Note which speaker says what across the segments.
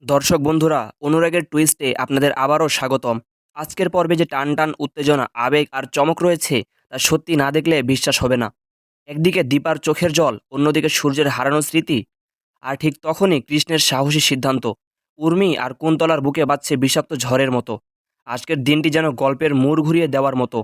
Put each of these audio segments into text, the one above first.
Speaker 1: দর্শক বন্ধুরা, অনুরাগের টুইস্টে আপনাদের আবারও স্বাগতম। আজকের পর্বে যে টান টান উত্তেজনা, আবেগ আর চমক রয়েছে তা সত্যি না দেখলে বিশ্বাস হবে না। একদিকে দীপার চোখের জল, অন্যদিকে সূর্যের হারানো স্মৃতি। আর ঠিক তখনই কৃষ্ণের সাহসী সিদ্ধান্ত। উর্মি আর কুন্তলার বুকে বাজছে বিষাক্ত ঝড়ের মতো। আজকের দিনটি যেন গল্পের মোড় ঘুরিয়ে দেওয়ার মতো।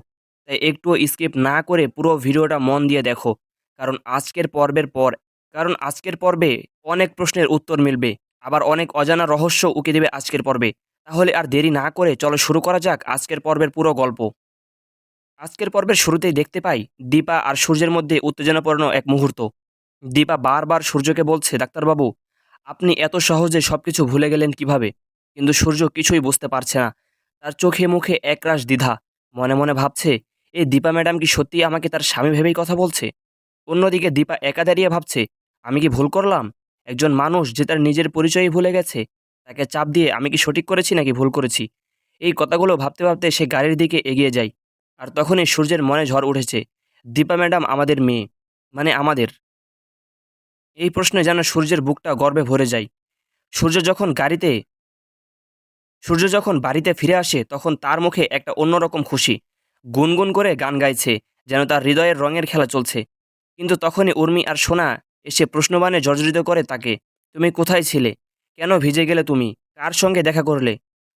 Speaker 1: তাই একটুও স্কিপ না করে পুরো ভিডিওটা মন দিয়ে দেখো। কারণ আজকের পর্বের পর কারণ আজকের পর্বে অনেক প্রশ্নের উত্তর মিলবে। আবার অনেক অজানা রহস্য উকি দেবে আজকের পর্বে। তাহলে আর দেরি না করে চলো শুরু করা যাক আজকের পর্বের পুরো গল্প। আজকের পর্বের শুরুতেই দেখতে পাই দীপা আর সূর্যের মধ্যে উত্তেজনাপূর্ণ এক মুহূর্ত। দীপা বারবার সূর্যকে বলছে, ডাক্তারবাবু, আপনি এত সহজে সবকিছু ভুলে গেলেন কিভাবে? কিন্তু সূর্য কিছুই বুঝতে পারছে না। তার চোখে মুখে একরাশ দ্বিধা। মনে মনে ভাবছে, এই দীপা ম্যাডাম কি সত্যি আমাকে তার স্বামী ভেবেই কথা বলছে? অন্যদিকে দীপা একা দাঁড়িয়ে ভাবছে, আমি কি ভুল করলাম? একজন মানুষ যে তার নিজের পরিচয়ই ভুলে গেছে, তাকে চাপ দিয়ে আমি কি সঠিক করেছি নাকি ভুল করেছি? এই কথাগুলো ভাবতে ভাবতে সে গাড়ির দিকে এগিয়ে যায়। আর তখনই সূর্যের মনে ঝড় উঠেছে। দীপা ম্যাডাম আমাদের মেয়ে, মানে আমাদের। এই প্রশ্নে যেন সূর্যের বুকটা গর্বে ভরে যায়। সূর্য যখন গাড়িতে সূর্য যখন বাড়িতে ফিরে আসে তখন তার মুখে একটা অন্যরকম খুশি। গুনগুন করে গান গাইছে, যেন তার হৃদয়ের রঙের খেলা চলছে। কিন্তু তখনই উর্মি আর সোনা এসে প্রশ্নবাণে জর্জরিত করে তাকে, তুমি কোথায় ছিলে? কেন ভিজে গেলে তুমি? কার সঙ্গে দেখা করলে?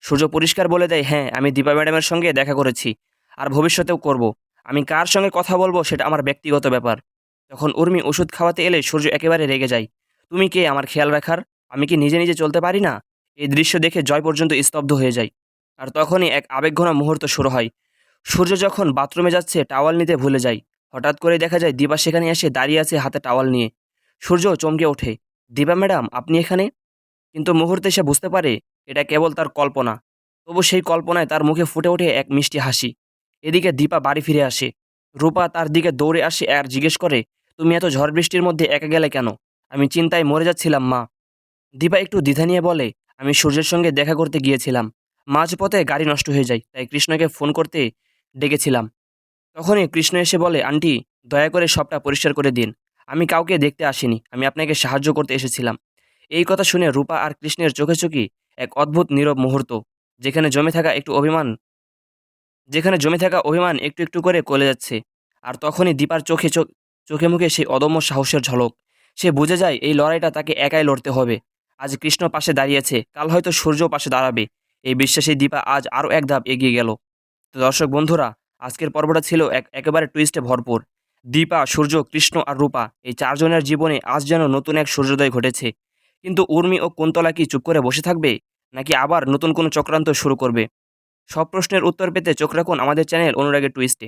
Speaker 1: সূর্য পরিষ্কার বলে দেয়, হ্যাঁ, আমি দীপা ম্যাডামের সঙ্গে দেখা করেছি, আর ভবিষ্যতেও করব। আমি কার সঙ্গে কথা বলবো সেটা আমার ব্যক্তিগত ব্যাপার। তখন উর্মি ওষুধ খাওয়াতে এলে সূর্য একেবারে রেগে যায়। তুমি কে আমার খেয়াল রাখার? আমি কি নিজে নিজে চলতে পারি না? এই দৃশ্য দেখে জয় পর্যন্ত স্তব্ধ হয়ে যায়। আর তখনই এক আবেগঘন মুহূর্ত শুরু হয়। সূর্য যখন বাথরুমে যাচ্ছে টাওয়াল নিতে ভুলে যায়। হঠাৎ করে দেখা যায় দীপা সেখানে এসে দাঁড়িয়ে আছে হাতে টাওয়াল নিয়ে। সূর্য চমকে ওঠে, দীপা ম্যাডাম আপনি এখানে? কিন্তু মুহূর্তে সে বুঝতে পারে এটা কেবল তার কল্পনা। তবু সেই কল্পনায় তার মুখে ফুটে ওঠে এক মিষ্টি হাসি। এদিকে দীপা বাড়ি ফিরে আসে। রূপা তার দিকে দৌড়ে আসে আর জিজ্ঞেস করে, তুমি এত ঝড় বৃষ্টির মধ্যে একা গেলে কেন? আমি চিন্তায় মরে যাচ্ছিলাম মা। দীপা একটু দ্বিধা নিয়ে বলে, আমি সূর্যের সঙ্গে দেখা করতে গিয়েছিলাম। মাঝপথে গাড়ি নষ্ট হয়ে যায়, তাই কৃষ্ণকে ফোন করতে ডেকেছিলাম। তখনই কৃষ্ণ এসে বলে, আন্টি, দয়া করে সবটা পরিষ্কার করে দিন। আমি কাউকে দেখতে আসিনি, আমি আপনাকে সাহায্য করতে এসেছিলাম। এই কথা শুনে রূপা আর কৃষ্ণের চোখে চোখে এক অদ্ভুত নীরব মুহূর্ত। যেখানে জমে থাকা একটু অভিমান যেখানে জমে থাকা অভিমান একটু একটু করে গলে যাচ্ছে। আর তখনই দীপার চোখে মুখে সেই অদম্য সাহসের ঝলক। সে বুঝে যায় এই লড়াইটা তাকে একাই লড়তে হবে। আজ কৃষ্ণ পাশে দাঁড়িয়েছে, কাল হয়তো সূর্য পাশে দাঁড়াবে। এই বিশ্বাসে দীপা আজ আরও এক ধাপ এগিয়ে গেল। তো দর্শক বন্ধুরা, আজকের পর্বটা ছিল একেবারে টুইস্টে ভরপুর। দীপা, সূর্য, কৃষ্ণ আর রূপা, এই চারজনের জীবনে আজ যেন নতুন এক সূর্যোদয় ঘটেছে। কিন্তু উর্মি ও কুন্তলা কি চুপ করে বসে থাকবে, নাকি আবার নতুন কোনো চক্রান্ত শুরু করবে? সব প্রশ্নের উত্তর পেতে চোখ রাখুন আমাদের চ্যানেল অনুরাগের টুইস্টে।